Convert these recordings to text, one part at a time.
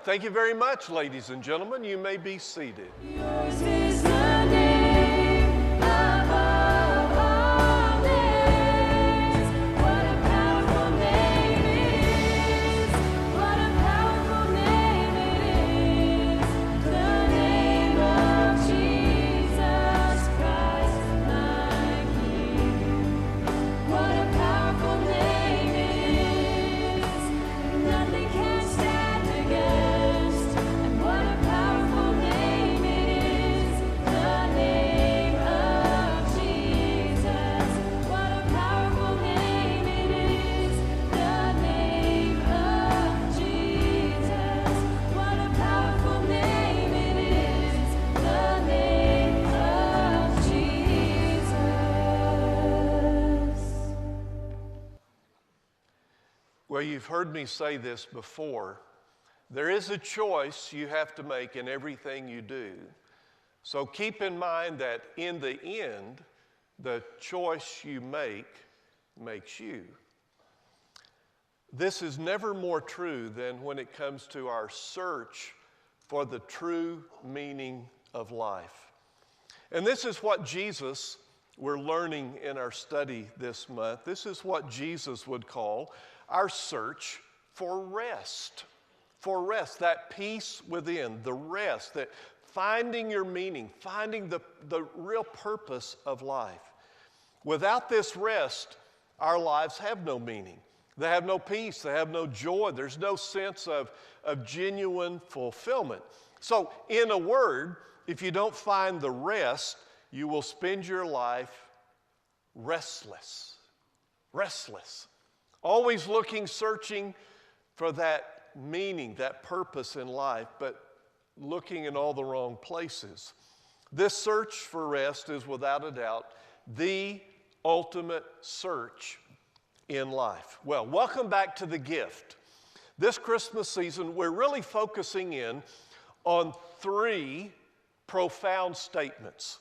Thank you very much, ladies and gentlemen. You may be seated. Yours is the name above all names. What a powerful name it is. What a powerful name it is. The name of Jesus Christ, my King. What a powerful name it is. Nothing can stand against. And what a powerful name it is. The name of Jesus. What a powerful name it is. The name of Jesus. What a powerful name it is. The name of Jesus. Well, you've heard me say this before. There is a choice you have to make in everything you do. So keep in mind that in the end, the choice you make makes you. This is never more true than when it comes to our search for the true meaning of life. And this is what Jesus, we're learning in our study this month, this is what Jesus would call our search for rest. For rest, that peace within, the rest, that finding your meaning, finding the real purpose of life. Without this rest, our lives have no meaning. They have no peace. They have no joy. There's no sense of genuine fulfillment. So, in a word, if you don't find the rest, you will spend your life restless. Restless. Always looking, searching for that meaning, that purpose in life, but looking in all the wrong places. This search for rest is without a doubt the ultimate search in life. Well, welcome back to The Gift. This Christmas season, we're really focusing in on three profound statements.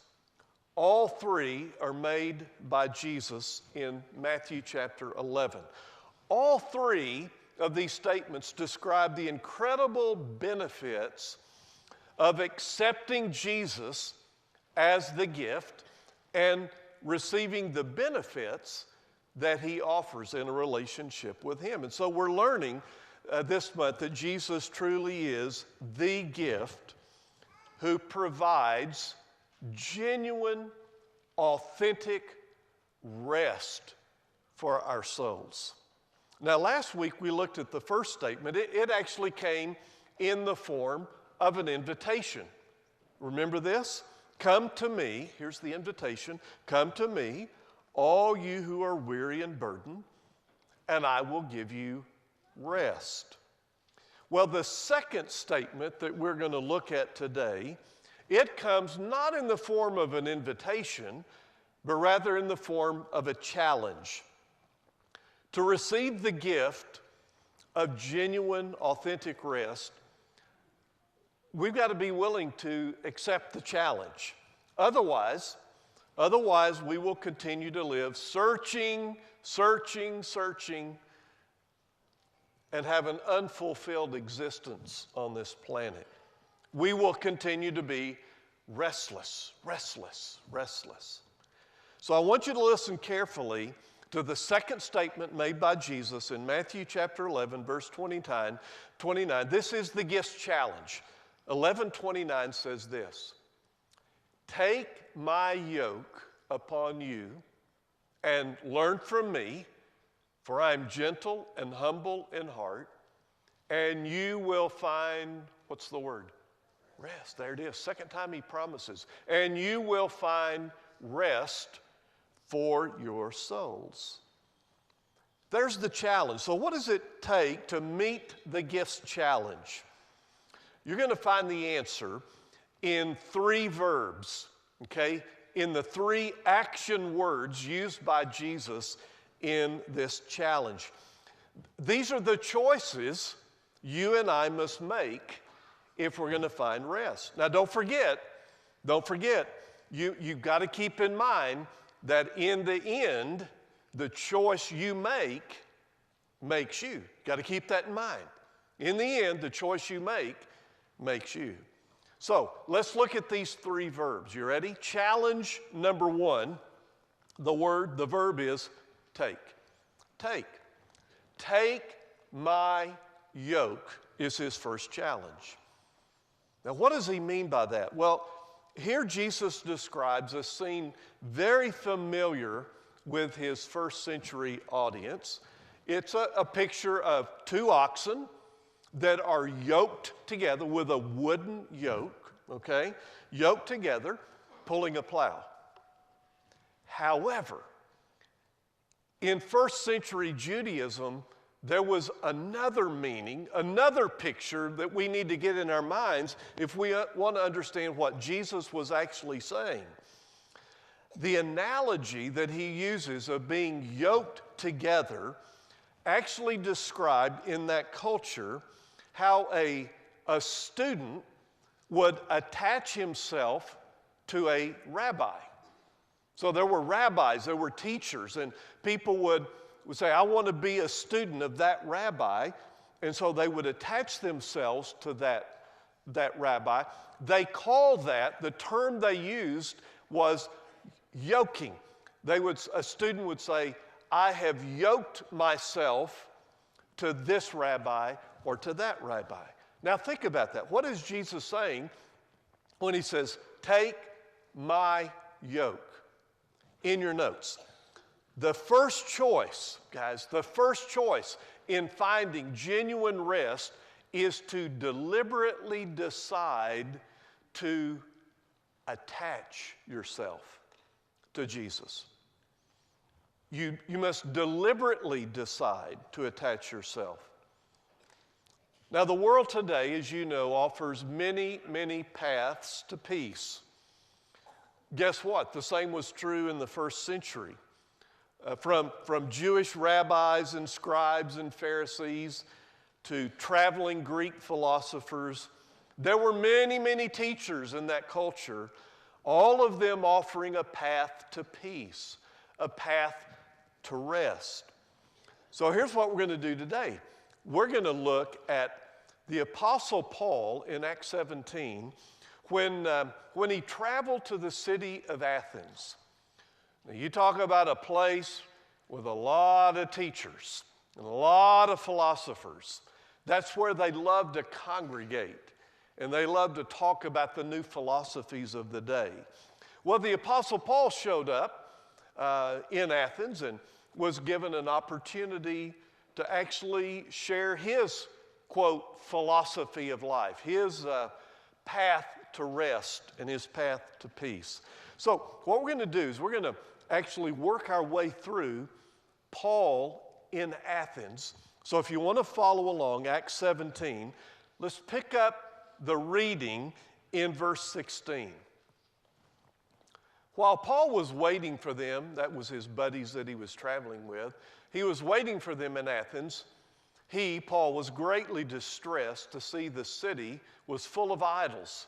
All three are made by Jesus in Matthew chapter 11. All three of these statements describe the incredible benefits of accepting Jesus as the gift and receiving the benefits that he offers in a relationship with him. And so we're learning this month that Jesus truly is the gift who provides genuine, authentic rest for our souls. Now, last week we looked at the first statement. It actually came in the form of an invitation. Remember this? Come to me, here's the invitation, come to me, all you who are weary and burdened, and I will give you rest. Well, the second statement that we're going to look at today, it comes not in the form of an invitation, but rather in the form of a challenge. To receive the gift of genuine, authentic rest, we've got to be willing to accept the challenge. Otherwise, we will continue to live searching, and have an unfulfilled existence on this planet. We will continue to be restless. So I want you to listen carefully to the second statement made by Jesus in Matthew chapter 11, verse 29. This is the gift challenge. 11:29 says this: take my yoke upon you and learn from me, for I am gentle and humble in heart, and you will find, what's the word? Rest. There it is. Second time he promises. And you will find rest for your souls. There's the challenge. So what does it take to meet the gifts challenge? You're going to find the answer in three verbs, okay? In the three action words used by Jesus in this challenge. These are the choices you and I must make if we're going to find rest. Now don't forget, you've got to keep in mind that in the end, the choice you make makes you. Got to keep that in mind. In the end, the choice you make makes you. So let's look at these three verbs. You ready? Challenge number one, the verb is take. Take. Take my yoke is his first challenge. Now, what does he mean by that? Well, here Jesus describes a scene very familiar with his first century audience. It's a picture of two oxen that are yoked together with a wooden yoke, okay? Yoked together, pulling a plow. However, in first century Judaism, there was another meaning, another picture that we need to get in our minds if we want to understand what Jesus was actually saying. The analogy that he uses of being yoked together actually described in that culture how a student would attach himself to a rabbi. So there were rabbis, there were teachers, and people would say, I want to be a student of that rabbi. And so they would attach themselves to that rabbi. They called that, the term they used was yoking. A student would say, I have yoked myself to this rabbi or to that rabbi. Now think about that. What is Jesus saying when he says, take my yoke? In your notes, the first choice, guys, the first choice in finding genuine rest is to deliberately decide to attach yourself to Jesus. You must deliberately decide to attach yourself. Now, the world today, as you know, offers many, many paths to peace. Guess what? The same was true in the first century. From Jewish rabbis and scribes and Pharisees to traveling Greek philosophers, there were many, many teachers in that culture, all of them offering a path to peace, a path to rest. So here's what we're going to do today. We're going to look at the Apostle Paul in Acts 17 when he traveled to the city of Athens. Now, you talk about a place with a lot of teachers and a lot of philosophers. That's where they love to congregate, and they love to talk about the new philosophies of the day. Well, the Apostle Paul showed up in Athens and was given an opportunity to actually share his, quote, philosophy of life, his path to rest and his path to peace. So what we're going to do is we're going to actually work our way through Paul in Athens. So if you want to follow along, Acts 17, let's pick up the reading in verse 16. While Paul was waiting for them, that was his buddies that he was traveling with, he was waiting for them in Athens. Paul, was greatly distressed to see the city was full of idols.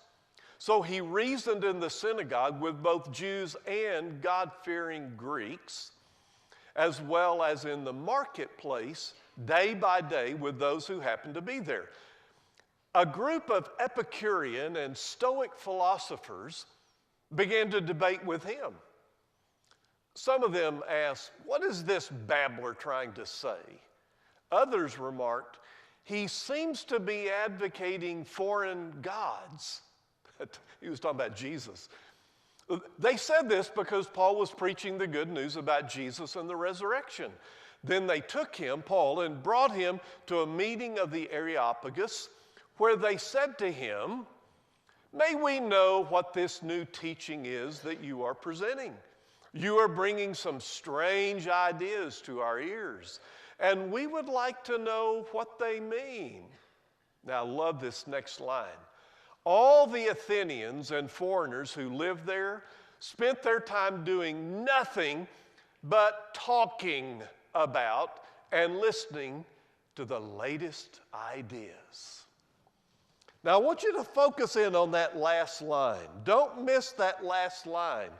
So he reasoned in the synagogue with both Jews and God-fearing Greeks, as well as in the marketplace, day by day, with those who happened to be there. A group of Epicurean and Stoic philosophers began to debate with him. Some of them asked, what is this babbler trying to say? Others remarked, he seems to be advocating foreign gods. He was talking about Jesus. They said this because Paul was preaching the good news about Jesus and the resurrection. Then they took him, Paul, and brought him to a meeting of the Areopagus, where they said to him, may we know what this new teaching is that you are presenting? You are bringing some strange ideas to our ears, and we would like to know what they mean. Now, I love this next line. All the Athenians and foreigners who lived there spent their time doing nothing but talking about and listening to the latest ideas. Now, I want you to focus in on that last line. Don't miss that last line.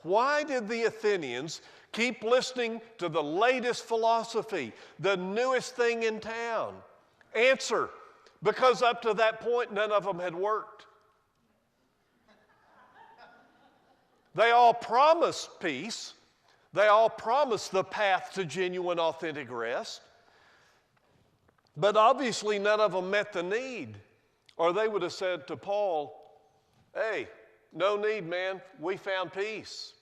Why did the Athenians keep listening to the latest philosophy, the newest thing in town? answer, because up to that point, none of them had worked. They all promised peace. They all promised the path to genuine, authentic rest. But obviously, none of them met the need. Or they would have said to Paul, hey, no need, man. We found peace.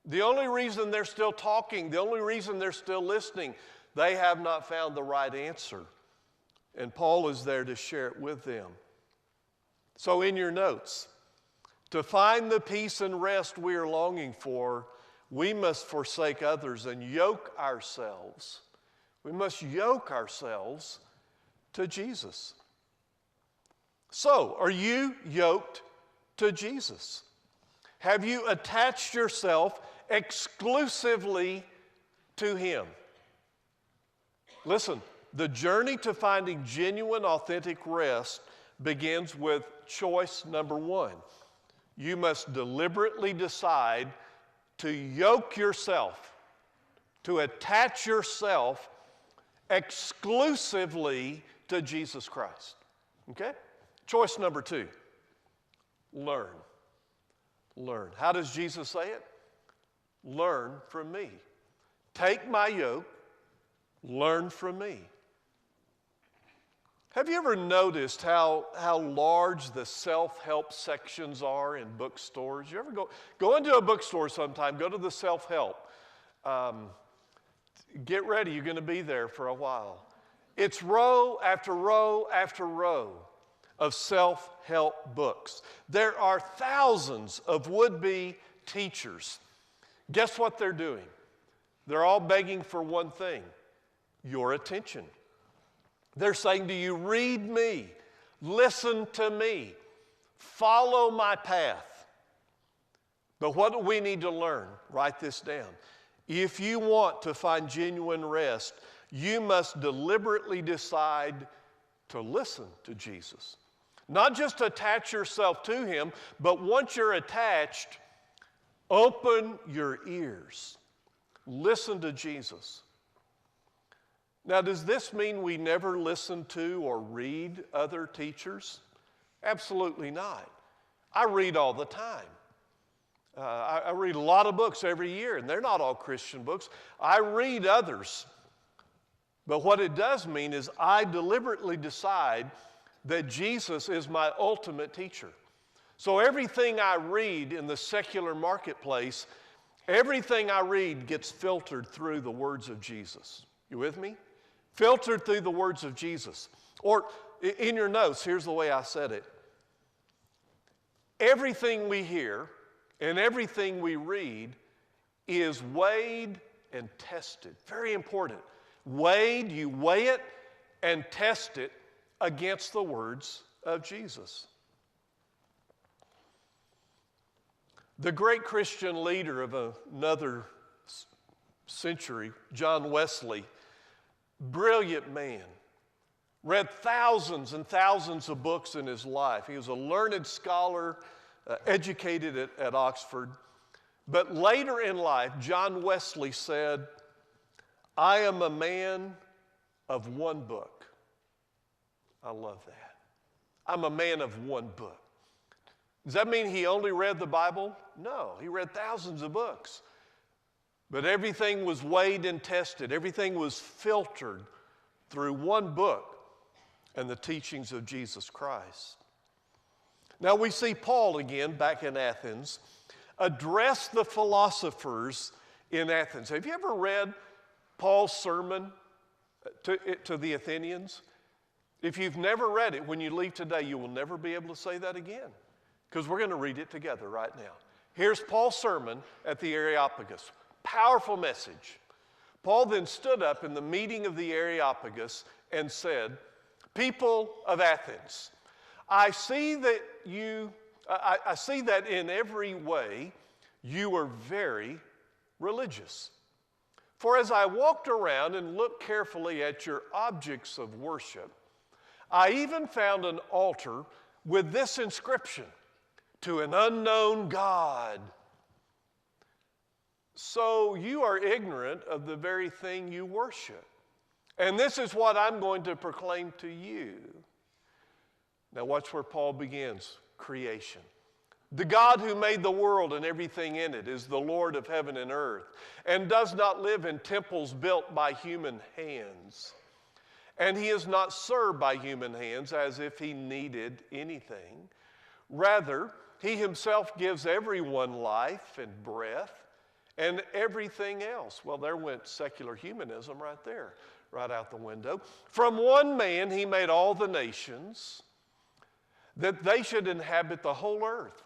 The only reason they're still talking, the only reason they're still listening, they have not found the right answer. And Paul is there to share it with them. So in your notes, to find the peace and rest we are longing for, we must forsake others and yoke ourselves. We must yoke ourselves to Jesus. So, are you yoked to Jesus? Have you attached yourself exclusively to Him? Listen, the journey to finding genuine, authentic rest begins with choice number one. You must deliberately decide to yoke yourself, to attach yourself exclusively to Jesus Christ. Okay? Choice number two, learn. Learn. How does Jesus say it? Learn from me. Take my yoke, learn from me. Have you ever noticed how large the self-help sections are in bookstores? You ever go into a bookstore sometime, go to the self-help. Get ready, you're going to be there for a while. It's row after row after row of self-help books. There are thousands of would-be teachers. Guess what they're doing? They're all begging for one thing, your attention. They're saying to you, read me, listen to me, follow my path. But what do we need to learn? Write this down. If you want to find genuine rest, you must deliberately decide to listen to Jesus. Not just attach yourself to Him, but once you're attached, open your ears. Listen to Jesus. Now, does this mean we never listen to or read other teachers? Absolutely not. I read all the time. I read a lot of books every year, and they're not all Christian books. I read others. But what it does mean is I deliberately decide that Jesus is my ultimate teacher. So everything I read in the secular marketplace, everything I read gets filtered through the words of Jesus. You with me? Filtered through the words of Jesus. Or in your notes, here's the way I said it. Everything we hear and everything we read is weighed and tested. Very important. Weighed, you weigh it and test it against the words of Jesus. The great Christian leader of another century, John Wesley, brilliant man, read thousands and thousands of books in his life. He was a learned scholar, educated at Oxford. But later in life, John Wesley said, I am a man of one book. I love that. I'm a man of one book. Does that mean he only read the Bible? No, he read thousands of books. But everything was weighed and tested. Everything was filtered through one book and the teachings of Jesus Christ. Now we see Paul again back in Athens address the philosophers in Athens. Have you ever read Paul's sermon to the Athenians? If you've never read it, when you leave today, you will never be able to say that again, because we're going to read it together right now. Here's Paul's sermon at the Areopagus. Powerful message. Paul then stood up in the meeting of the Areopagus and said, people of Athens, I see that in every way you are very religious. For as I walked around and looked carefully at your objects of worship, I even found an altar with this inscription, to an unknown God. So you are ignorant of the very thing you worship. And this is what I'm going to proclaim to you. Now watch where Paul begins. Creation. The God who made the world and everything in it is the Lord of heaven and earth, and does not live in temples built by human hands. And he is not served by human hands as if he needed anything. Rather, he himself gives everyone life and breath and everything else. Well, there went secular humanism right there, right out the window. From one man he made all the nations, that they should inhabit the whole earth.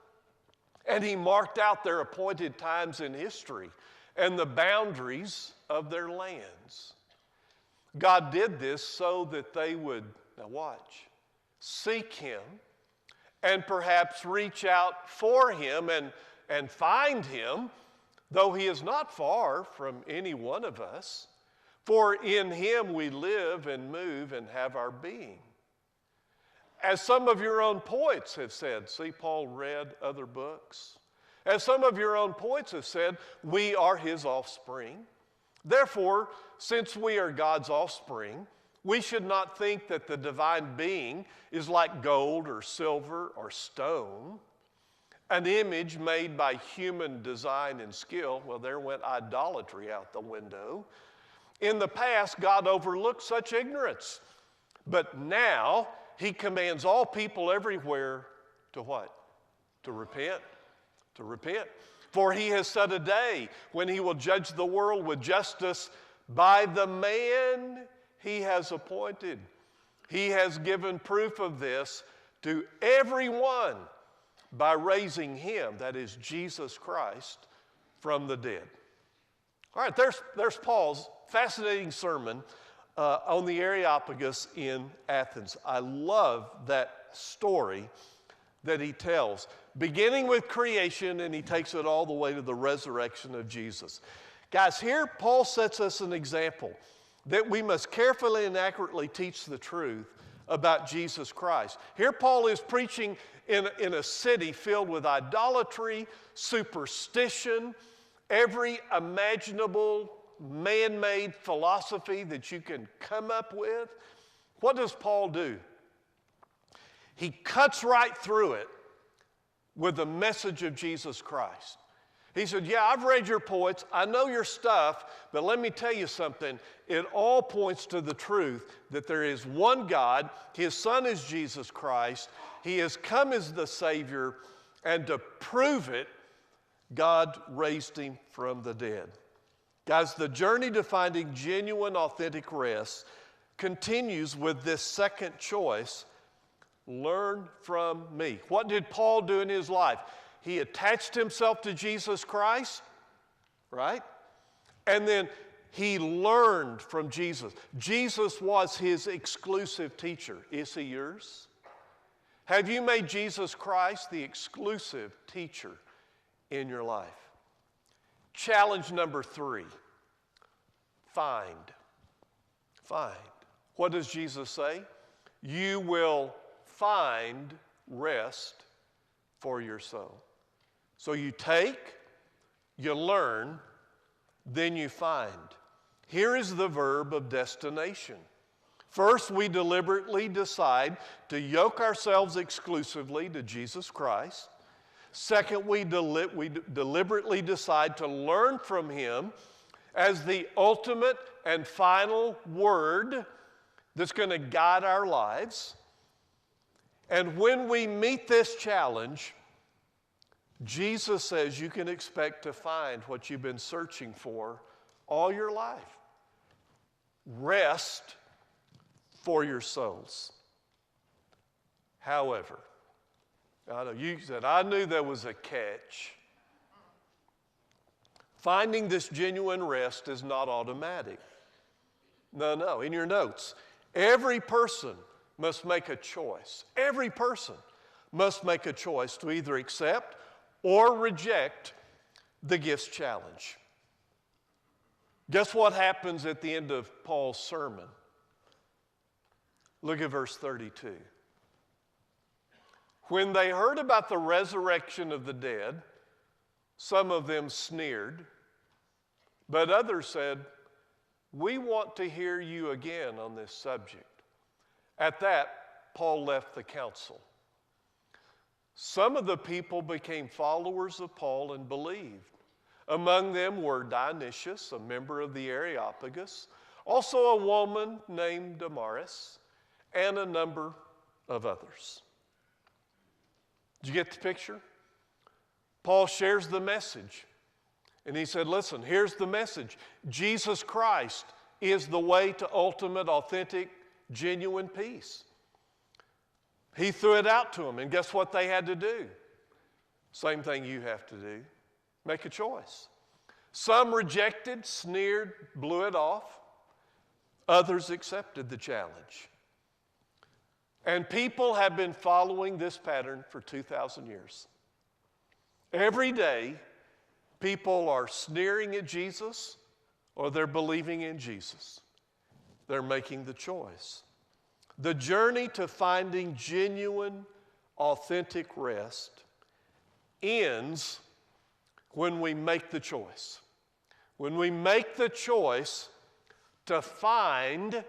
And he marked out their appointed times in history and the boundaries of their lands. God did this so that they would, now watch, seek him and perhaps reach out for him and find him, though he is not far from any one of us. For in him we live and move and have our being. As some of your own poets have said, see, Paul read other books. As some of your own poets have said, we are his offspring. Therefore, since we are God's offspring, we should not think that the divine being is like gold or silver or stone, an image made by human design and skill. Well, there went idolatry out the window. In the past, God overlooked such ignorance, but now he commands all people everywhere to what? To repent. To repent. For he has set a day when he will judge the world with justice by the man he has appointed. He has given proof of this to everyone by raising him, that is Jesus Christ, from the dead. All right, there's Paul's fascinating sermon on the Areopagus in Athens. I love that story that he tells, beginning with creation, and he takes it all the way to the resurrection of Jesus. Guys, here Paul sets us an example that we must carefully and accurately teach the truth about Jesus Christ. Here Paul is preaching in a city filled with idolatry, superstition, every imaginable man-made philosophy that you can come up with. What does Paul do? He cuts right through it with the message of Jesus Christ. He said, yeah, I've read your poets, I know your stuff, but let me tell you something. It all points to the truth that there is one God, his Son is Jesus Christ, he has come as the Savior, and to prove it, God raised him from the dead. Guys, the journey to finding genuine, authentic rest continues with this second choice: learn from me. What did Paul do in his life? He attached himself to Jesus Christ, right? And then he learned from Jesus. Jesus was his exclusive teacher. Is he yours? Have you made Jesus Christ the exclusive teacher in your life? Challenge number 3, find. Find. What does Jesus say? You will find rest for your soul. So you take, you learn, then you find. Here is the verb of destination. First, we deliberately decide to yoke ourselves exclusively to Jesus Christ. Second, we deliberately decide to learn from him as the ultimate and final word that's going to guide our lives. And when we meet this challenge, Jesus says you can expect to find what you've been searching for all your life. Rest for your souls. However, I know you said, I knew there was a catch. Finding this genuine rest is not automatic. No, in your notes, every person must make a choice. Every person must make a choice to either accept or reject the gifts challenge. Guess what happens at the end of Paul's sermon? Look at verse 32. When they heard about the resurrection of the dead, some of them sneered, but others said, we want to hear you again on this subject. At that, Paul left the council. Some of the people became followers of Paul and believed. Among them were Dionysius, a member of the Areopagus, also a woman named Damaris, and a number of others. Did you get the picture? Paul shares the message. And he said, listen, here's the message. Jesus Christ is the way to ultimate, authentic, genuine peace. He threw it out to them, and guess what they had to do? Same thing you have to do. Make a choice. Some rejected, sneered, blew it off. Others accepted the challenge. And people have been following this pattern for 2,000 years. Every day, people are sneering at Jesus or they're believing in Jesus. They're making the choice. The journey to finding genuine, authentic rest ends when we make the choice. When we make the choice to find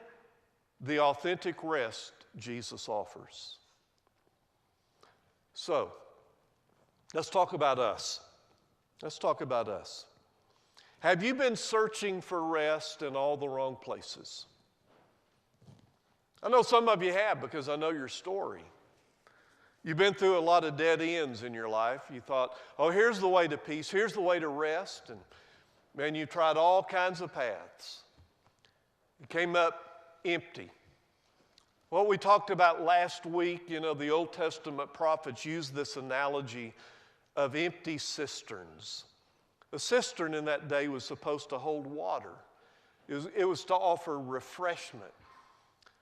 the authentic rest Jesus offers. So, let's talk about us. Let's talk about us. Have you been searching for rest in all the wrong places? I know some of you have because I know your story. You've been through a lot of dead ends in your life. You thought, oh, here's the way to peace, here's the way to rest, and man, you tried all kinds of paths. You came up empty. What we talked about last week, the Old Testament prophets used this analogy of empty cisterns. A cistern in that day was supposed to hold water. It was to offer refreshment.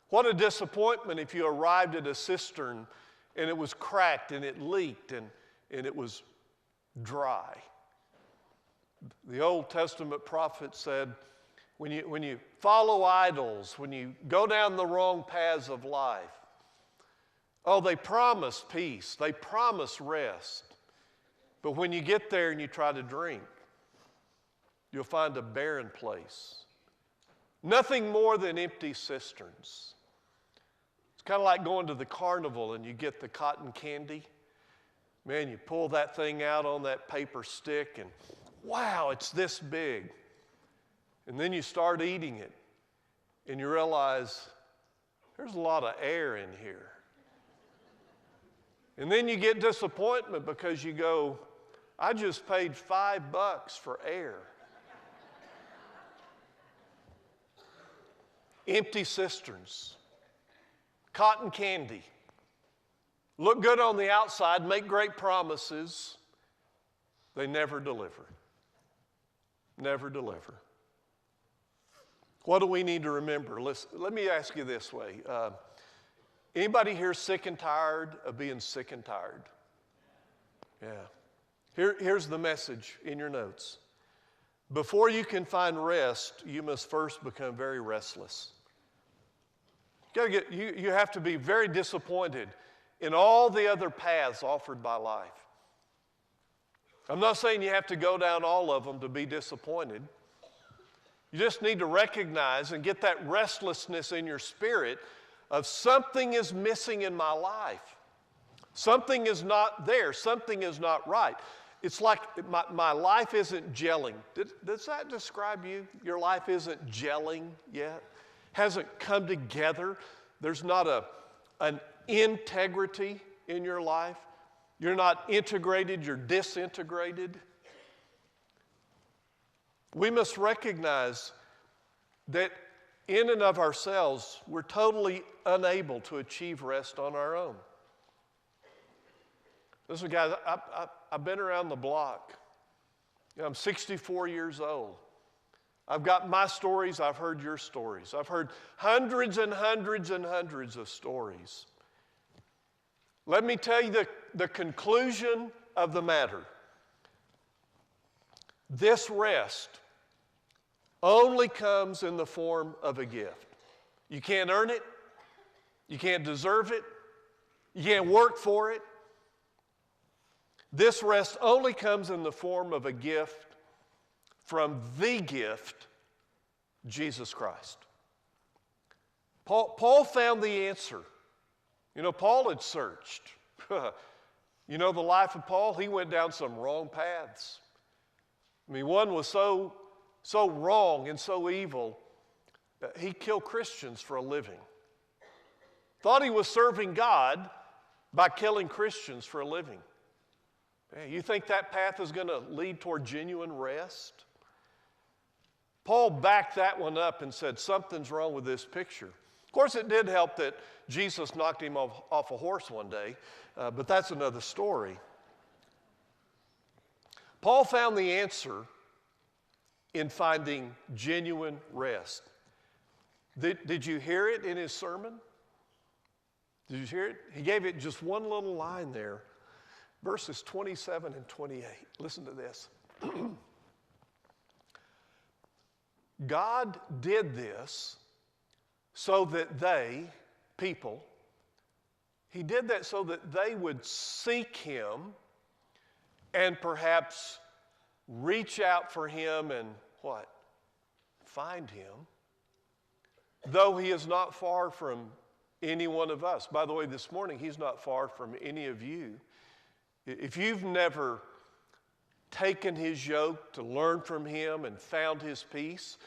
What a disappointment if you arrived at a cistern and it was cracked and it leaked and it was dry. The Old Testament prophet said, when you follow idols, when you go down the wrong paths of life, oh, they promise peace, they promise rest. But when you get there and you try to drink, you'll find a barren place. Nothing more than empty cisterns. It's kind of like going to the carnival and you get the cotton candy. Man, you pull that thing out on that paper stick and wow, it's this big. And then you start eating it and you realize there's a lot of air in here. And then you get disappointment because you go, I just paid $5 for air. Empty cisterns, cotton candy, look good on the outside, make great promises, they never deliver. Never deliver. What do we need to remember? Listen, let me ask you this way. Anybody here sick and tired of being sick and tired? Yeah. Here's the message in your notes. Before you can find rest, you must first become very restless. You have to be very disappointed in all the other paths offered by life. I'm not saying you have to go down all of them to be disappointed. You just need to recognize and get that restlessness in your spirit of something is missing in my life. Something is not there. Something is not right. It's like my life isn't gelling. Does that describe you? Your life isn't gelling yet? Hasn't come together? There's not an integrity in your life? You're not integrated, you're disintegrated? We must recognize that in and of ourselves, we're totally unable to achieve rest on our own. Listen, guys, I've been around the block. I'm 64 years old. I've got my stories, I've heard your stories. I've heard hundreds and hundreds and hundreds of stories. Let me tell you the conclusion of the matter. This rest only comes in the form of a gift. You can't earn it. You can't deserve it. You can't work for it. This rest only comes in the form of a gift from the gift Jesus Christ. Paul found the answer. You know, Paul had searched. You know the life of Paul? He went down some wrong paths. I mean, one was so wrong and so evil, he killed Christians for a living. Thought he was serving God by killing Christians for a living. Hey, you think that path is going to lead toward genuine rest? Paul backed that one up and said, something's wrong with this picture. Of course, it did help that Jesus knocked him off a horse one day, but that's another story. Paul found the answer in finding genuine rest. Did you hear it in his sermon? Did you hear it? He gave it just one little line there, verses 27 and 28. Listen to this. God did this so that they, people, he did that so that they would seek him and perhaps reach out for him and what? Find him. Though he is not far from any one of us. By the way, this morning, he's not far from any of you. If you've never taken his yoke to learn from him and found his peace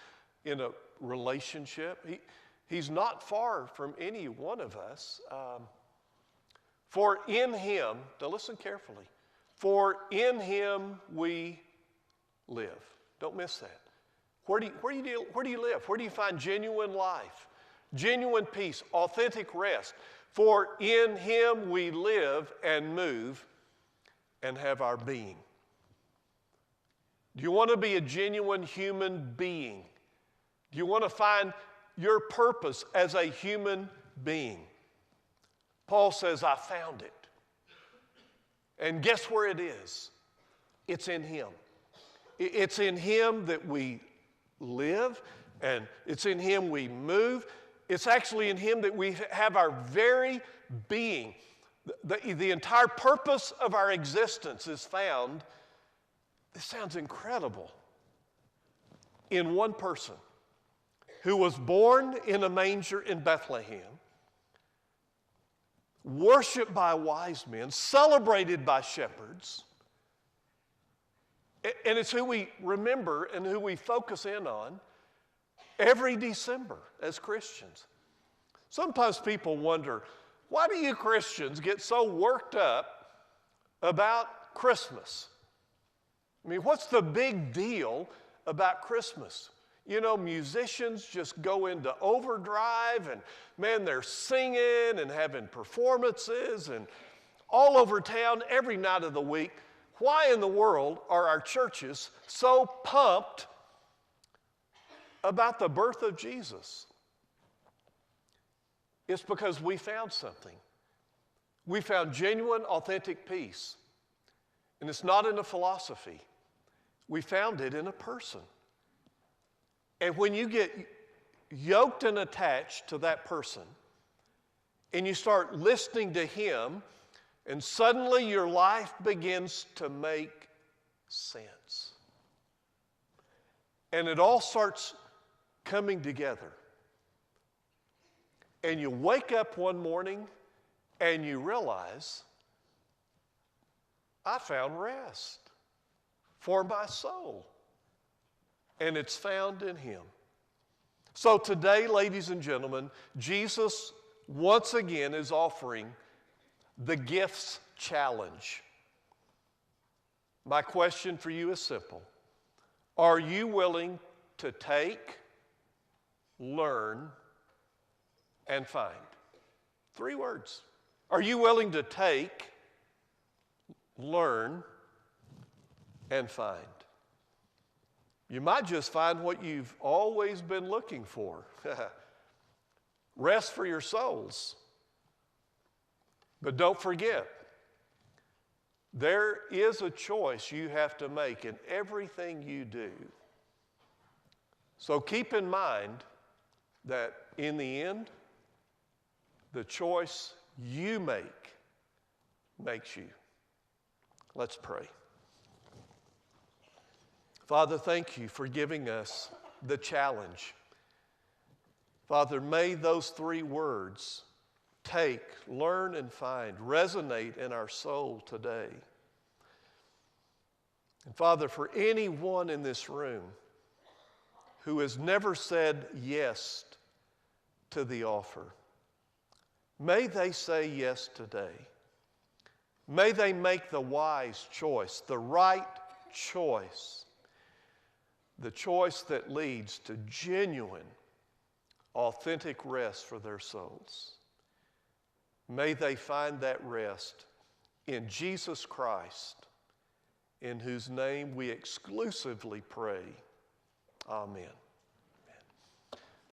in a relationship, he's not far from any one of us. For in him, now listen carefully, for in him we live. Don't miss that. Where do you live? Where do you find genuine life, genuine peace, authentic rest? For in him we live and move and have our being. Do you want to be a genuine human being? Do you want to find your purpose as a human being? Paul says, I found it. And guess where it is? It's in him. It's in him that we live, and it's in him we move. It's actually in him that we have our very being. The entire purpose of our existence is found, this sounds incredible, in one person who was born in a manger in Bethlehem, worshiped by wise men, celebrated by shepherds, and it's who we remember and who we focus in on every December as Christians. Sometimes people wonder, why do you Christians get so worked up about Christmas? I mean, what's the big deal about Christmas? You know, musicians just go into overdrive and, man, they're singing and having performances and all over town every night of the week. Why in the world are our churches so pumped about the birth of Jesus? It's because we found something. We found genuine, authentic peace. And it's not in a philosophy. We found it in a person. And when you get yoked and attached to that person, and you start listening to him, and suddenly your life begins to make sense. And it all starts coming together. And you wake up one morning and you realize, I found rest for my soul. And it's found in him. So today, ladies and gentlemen, Jesus once again is offering the gifts challenge. My question for you is simple. Are you willing to take, learn, and find? 3 words. Are you willing to take, learn, and find? You might just find what you've always been looking for. Rest for your souls. But don't forget, there is a choice you have to make in everything you do. So keep in mind that in the end, the choice you make makes you. Let's pray. Father, thank you for giving us the challenge Father, may those three words, take, learn, and find, resonate in our soul today. And Father, for anyone in this room who has never said yes to the offer, may they say yes today. May they make the wise choice, the right choice, the choice that leads to genuine, authentic rest for their souls. May they find that rest in Jesus Christ, in whose name we exclusively pray. Amen.